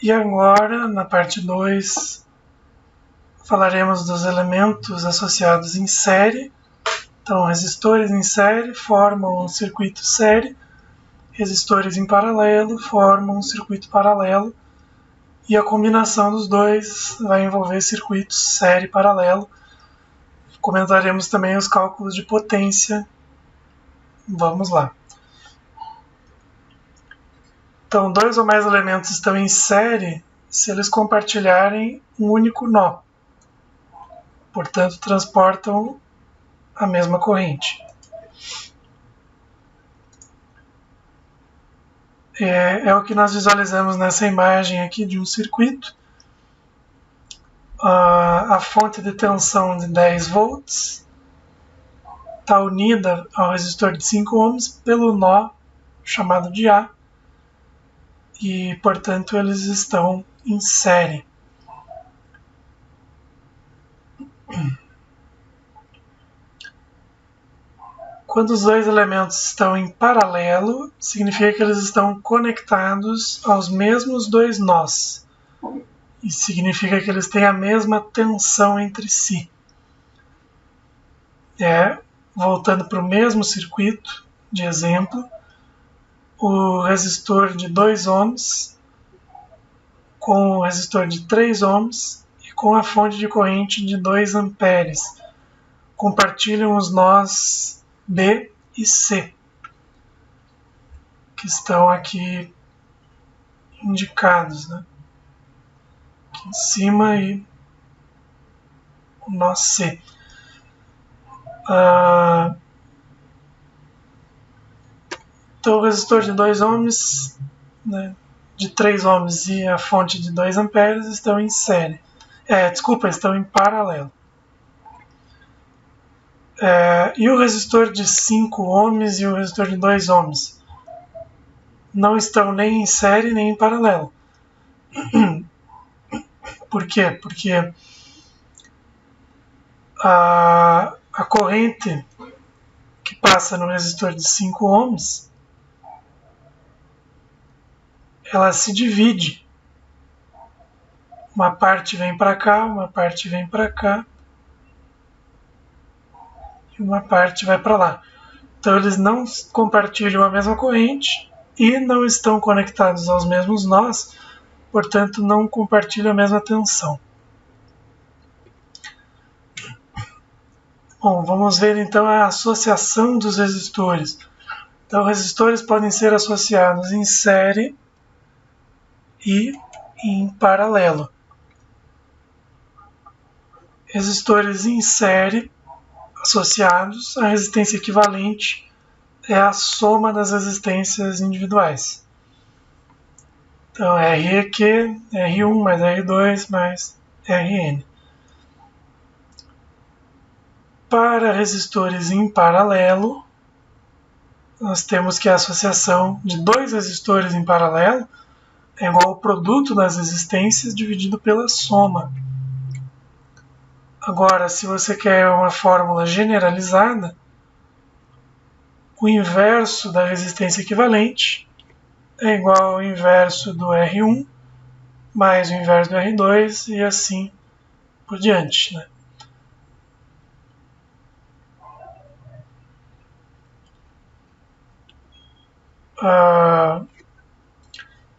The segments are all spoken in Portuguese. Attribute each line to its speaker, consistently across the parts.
Speaker 1: E agora, na parte 2, falaremos dos elementos associados em série. Então, resistores em série formam um circuito série, resistores em paralelo formam um circuito paralelo, e a combinação dos dois vai envolver circuitos série paralelo. Comentaremos também os cálculos de potência. Vamos lá. Então, dois ou mais elementos estão em série se eles compartilharem um único nó. Portanto, transportam a mesma corrente. É o que nós visualizamos nessa imagem aqui de um circuito. A fonte de tensão de 10 volts está unida ao resistor de 5 ohms pelo nó chamado de A, e, portanto, eles estão em série. Quando os dois elementos estão em paralelo, significa que eles estão conectados aos mesmos dois nós. E significa que eles têm a mesma tensão entre si. Voltando para o mesmo circuito de exemplo, o resistor de 2 ohms com o resistor de 3 ohms e com a fonte de corrente de 2 amperes compartilham os nós B e C, que estão aqui indicados, né? Aqui em cima e o nó C. Então o resistor de 2 ohms, né, de 3 ohms e a fonte de 2 amperes estão em série. Estão em paralelo. E o resistor de 5 ohms e o resistor de 2 ohms não estão nem em série nem em paralelo. Por quê? Porque a corrente que passa no resistor de 5 ohms, ela se divide. Uma parte vem para cá, uma parte vem para cá, e uma parte vai para lá. Então eles não compartilham a mesma corrente e não estão conectados aos mesmos nós, portanto não compartilham a mesma tensão. Bom, vamos ver então a associação dos resistores. Então, resistores podem ser associados em série e em paralelo. Resistores em série associados, a resistência equivalente é a soma das resistências individuais. Então, REQ, R1 mais R2 mais Rn. Para resistores em paralelo, nós temos que a associação de dois resistores em paralelo é igual ao produto das resistências dividido pela soma. Agora, se você quer uma fórmula generalizada, o inverso da resistência equivalente é igual ao inverso do R1 mais o inverso do R2 e assim por diante, né?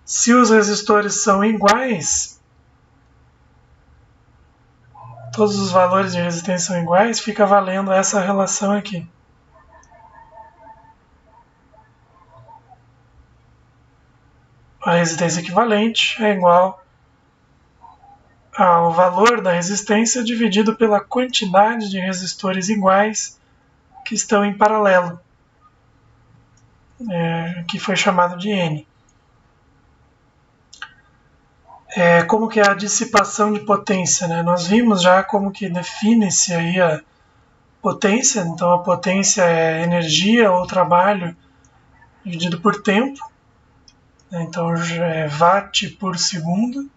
Speaker 1: Se os resistores são iguais, todos os valores de resistência são iguais, fica valendo essa relação aqui. A resistência equivalente é igual ao valor da resistência dividido pela quantidade de resistores iguais que estão em paralelo, que foi chamado de N. Como que é a dissipação de potência, né? Nós vimos já como que define-se aí a potência. Então a potência é energia ou trabalho dividido por tempo. Então é watt por segundo.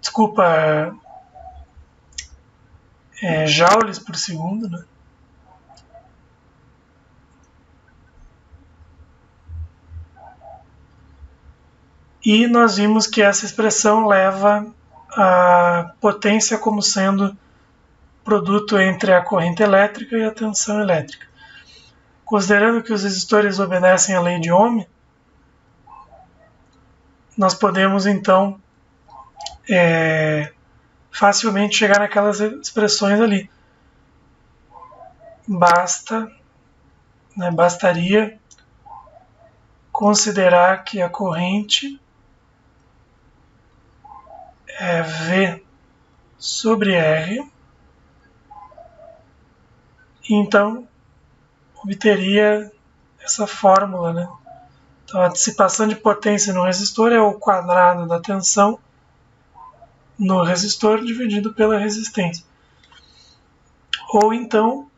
Speaker 1: Desculpa, joules por segundo, né? E nós vimos que essa expressão leva a potência como sendo produto entre a corrente elétrica e a tensão elétrica. Considerando que os resistores obedecem à lei de Ohm, nós podemos então facilmente chegar naquelas expressões ali. Bastaria considerar que a corrente é V sobre R, e então obteria essa fórmula, né? Então a dissipação de potência no resistor é o quadrado da tensão no resistor dividido pela resistência. Ou então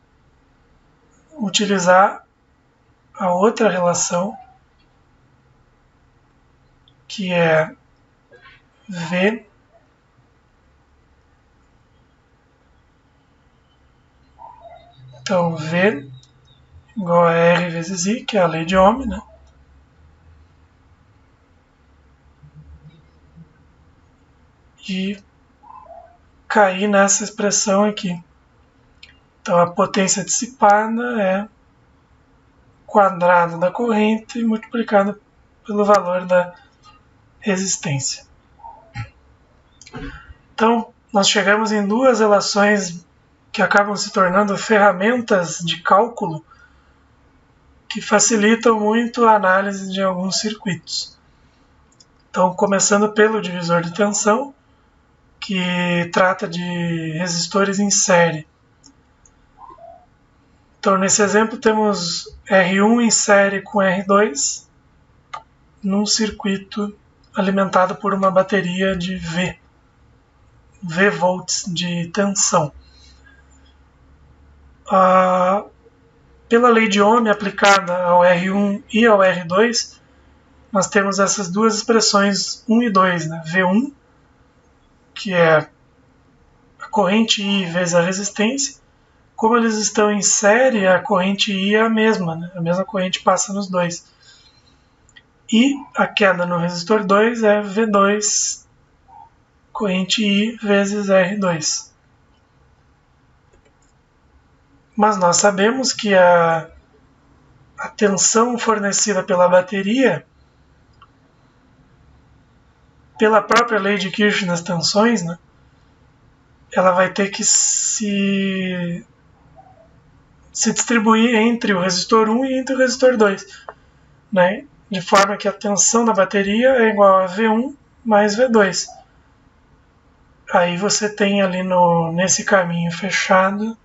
Speaker 1: utilizar a outra relação, que é V então V igual a R vezes I, que é a lei de Ohm, né? E cair nessa expressão aqui. Então a potência dissipada é o quadrado da corrente multiplicado pelo valor da resistência. Então nós chegamos em duas relações que acabam se tornando ferramentas de cálculo que facilitam muito a análise de alguns circuitos. Então, começando pelo divisor de tensão, que trata de resistores em série. Então, nesse exemplo, temos R1 em série com R2 num circuito alimentado por uma bateria de V volts de tensão. Pela lei de Ohm aplicada ao R1 e ao R2, nós temos essas duas expressões 1 e 2, né? V1, que é a corrente I vezes a resistência. Como eles estão em série, a corrente I é a mesma, né? A mesma corrente passa nos dois. E a queda no resistor 2 é V2, corrente I vezes R2. Mas nós sabemos que a tensão fornecida pela bateria, pela própria lei de Kirchhoff nas tensões, né, ela vai ter que se distribuir entre o resistor 1 e entre o resistor 2, né, de forma que a tensão da bateria é igual a V1 mais V2. Aí você tem ali nesse caminho fechado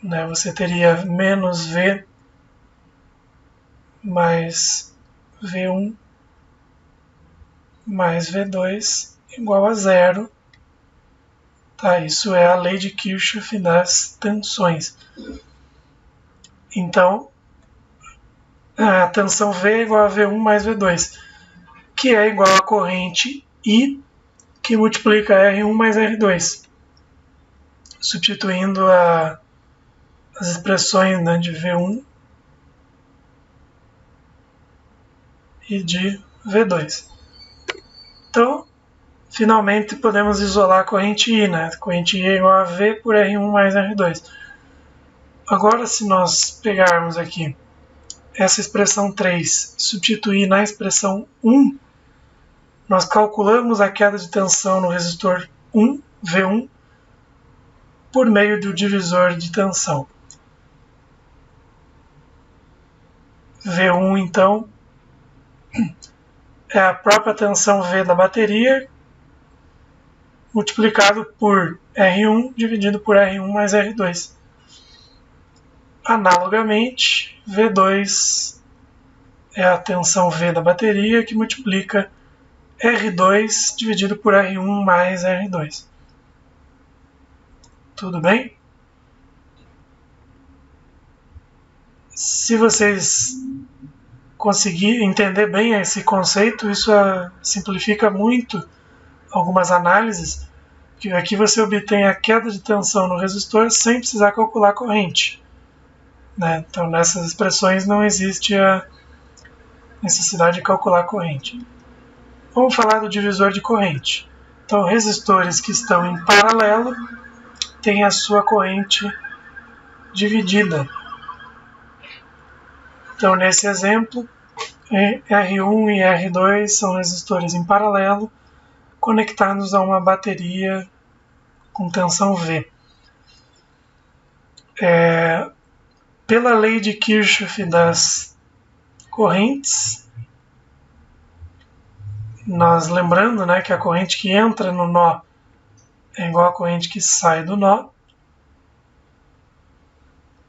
Speaker 1: né, você teria menos V mais V1 mais V2 igual a zero. Tá, isso é a lei de Kirchhoff das tensões. Então, a tensão V é igual a V1 mais V2, que é igual a corrente I, que multiplica R1 mais R2, substituindo as expressões, né, de V1 e de V2. Então, finalmente podemos isolar a corrente I, né? A corrente I é igual a V por R1 mais R2. Agora, se nós pegarmos aqui essa expressão 3 e substituir na expressão 1, nós calculamos a queda de tensão no resistor 1, V1, por meio do divisor de tensão. V1, então, é a própria tensão V da bateria, multiplicado por R1 dividido por R1 mais R2. Analogamente, V2 é a tensão V da bateria que multiplica R2 dividido por R1 mais R2. Tudo bem? Se vocês conseguirem entender bem esse conceito, isso simplifica muito algumas análises, que aqui você obtém a queda de tensão no resistor sem precisar calcular a corrente. né? Então, nessas expressões não existe a necessidade de calcular a corrente. Vamos falar do divisor de corrente. Então, resistores que estão em paralelo têm a sua corrente dividida. Então, nesse exemplo, R1 e R2 são resistores em paralelo conectados a uma bateria com tensão V. Pela lei de Kirchhoff das correntes, nós lembrando, né, que a corrente que entra no nó é igual à corrente que sai do nó.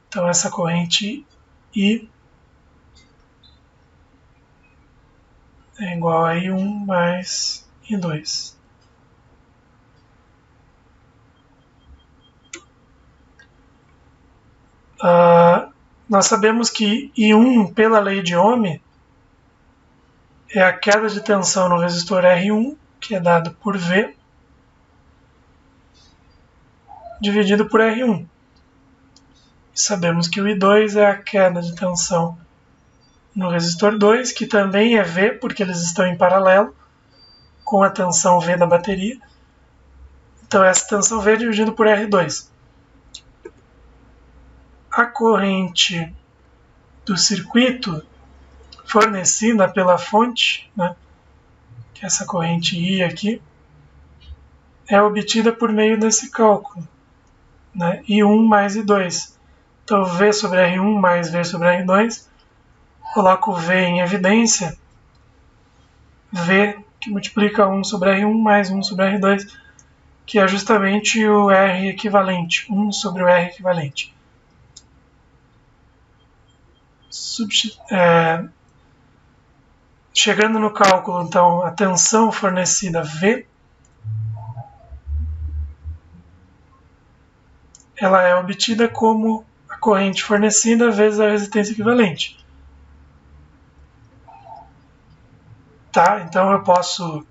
Speaker 1: Então essa corrente I é igual a I1 mais I2. Nós sabemos que I1, pela lei de Ohm, é a queda de tensão no resistor R1, que é dado por V, dividido por R1. E sabemos que o I2 é a queda de tensão no resistor 2, que também é V, porque eles estão em paralelo com a tensão V da bateria. Então essa tensão V é dividida por R2. A corrente do circuito fornecida pela fonte, né, que é essa corrente I aqui, é obtida por meio desse cálculo, né, I1 mais I2. Então V sobre R1 mais V sobre R2, coloco o V em evidência, V que multiplica 1 sobre R1 mais 1 sobre R2, que é justamente o R equivalente, 1 sobre o R equivalente. Chegando no cálculo, então, a tensão fornecida V, ela é obtida como a corrente fornecida vezes a resistência equivalente. Tá? Então eu posso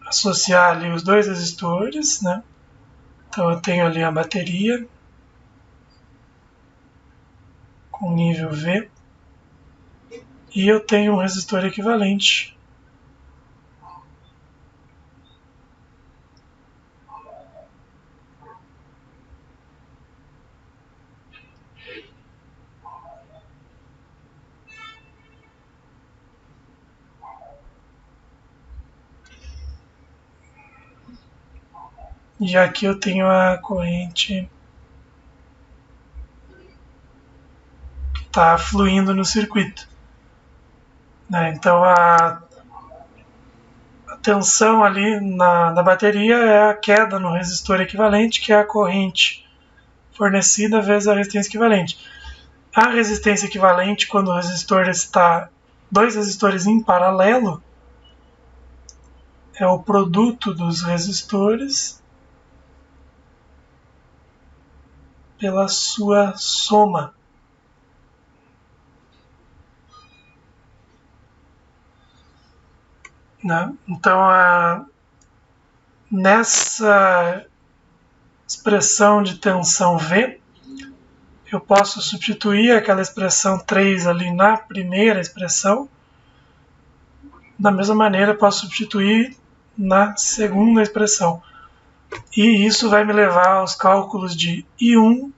Speaker 1: associar ali os dois resistores, né? Então eu tenho ali a bateria com nível V e eu tenho um resistor equivalente e aqui eu tenho a corrente que está fluindo no circuito, né? Então a tensão ali na bateria é a queda no resistor equivalente, que é a corrente fornecida vezes a resistência equivalente. A resistência equivalente, quando o resistor está dois resistores em paralelo, é o produto dos resistores pela sua soma. Né? Então, nessa expressão de tensão V, eu posso substituir aquela expressão 3 ali na primeira expressão. Da mesma maneira, eu posso substituir na segunda expressão. E isso vai me levar aos cálculos de I1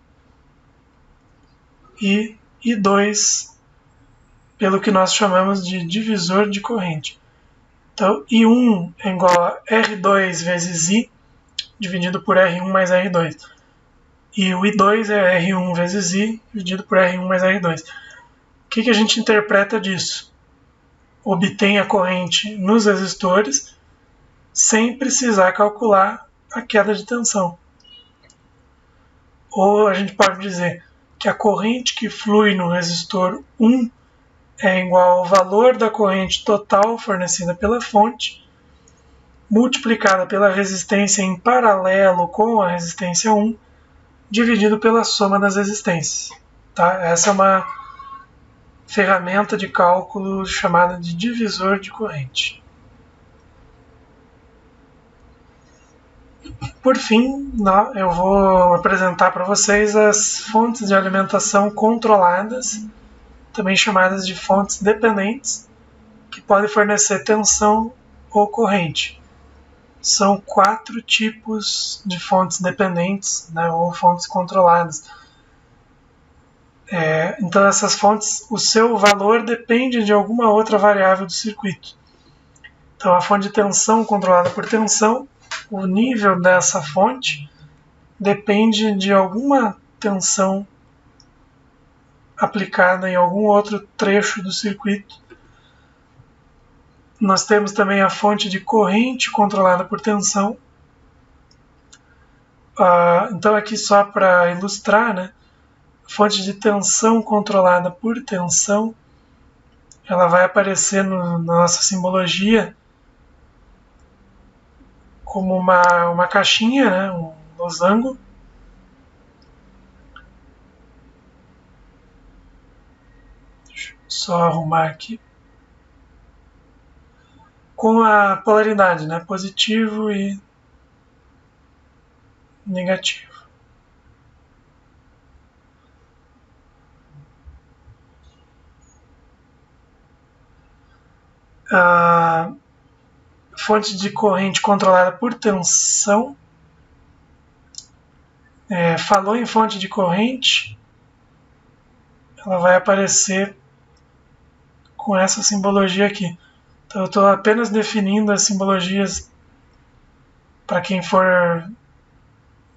Speaker 1: e I2, pelo que nós chamamos de divisor de corrente. Então, I1 é igual a R2 vezes I, dividido por R1 mais R2. E o I2 é R1 vezes I, dividido por R1 mais R2. O que a gente interpreta disso? Obtém a corrente nos resistores sem precisar calcular a queda de tensão. Ou a gente pode dizer que a corrente que flui no resistor 1 é igual ao valor da corrente total fornecida pela fonte, multiplicada pela resistência em paralelo com a resistência 1, dividido pela soma das resistências. Tá? Essa é uma ferramenta de cálculo chamada de divisor de corrente. Por fim, eu vou apresentar para vocês as fontes de alimentação controladas, também chamadas de fontes dependentes, que podem fornecer tensão ou corrente. São 4 tipos de fontes dependentes, né, ou fontes controladas. Então essas fontes, o seu valor depende de alguma outra variável do circuito. Então a fonte de tensão controlada por tensão, o nível dessa fonte depende de alguma tensão aplicada em algum outro trecho do circuito. Nós temos também a fonte de corrente controlada por tensão. Então aqui só para ilustrar, né, a fonte de tensão controlada por tensão, ela vai aparecer na nossa simbologia como uma caixinha, né, um losango. Deixa eu só arrumar aqui. Com a polaridade, né, positivo e negativo. A fonte de corrente controlada por tensão. Falou em fonte de corrente, ela vai aparecer com essa simbologia aqui. Então eu estou apenas definindo as simbologias para quem for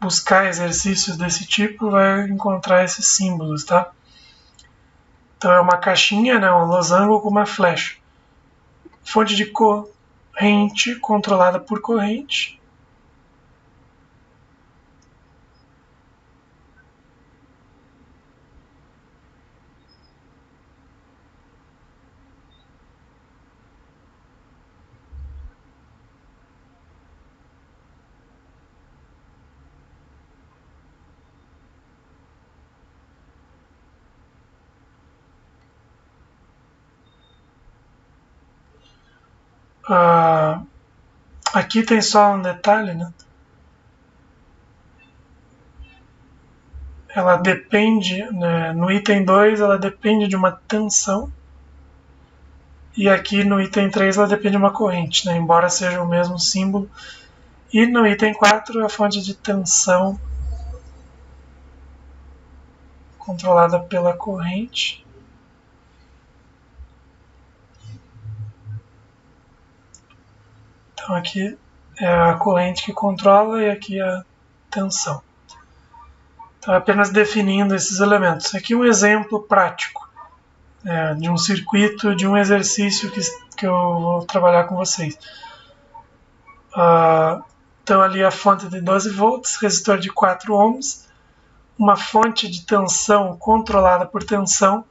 Speaker 1: buscar exercícios desse tipo, vai encontrar esses símbolos, tá? Então é uma caixinha, né, um losango com uma flecha. Fonte de corrente controlada por corrente. Aqui tem só um detalhe, né? Ela depende, né, no item 2 ela depende de uma tensão, e aqui no item 3 ela depende de uma corrente, né, embora seja o mesmo símbolo. E no item 4 a fonte de tensão controlada pela corrente. Então aqui é a corrente que controla e aqui a tensão. Então apenas definindo esses elementos. Aqui um exemplo prático de um circuito, de um exercício que eu vou trabalhar com vocês. Então ali a fonte de 12 volts, resistor de 4 ohms, uma fonte de tensão controlada por tensão,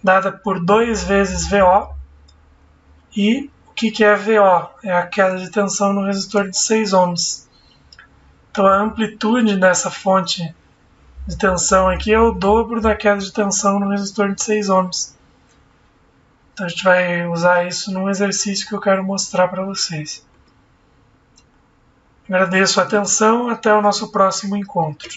Speaker 1: dada por 2 vezes VO, e o que é VO? É a queda de tensão no resistor de 6 ohms. Então a amplitude dessa fonte de tensão aqui é o dobro da queda de tensão no resistor de 6 ohms. Então a gente vai usar isso num exercício que eu quero mostrar para vocês. Agradeço a atenção, até o nosso próximo encontro.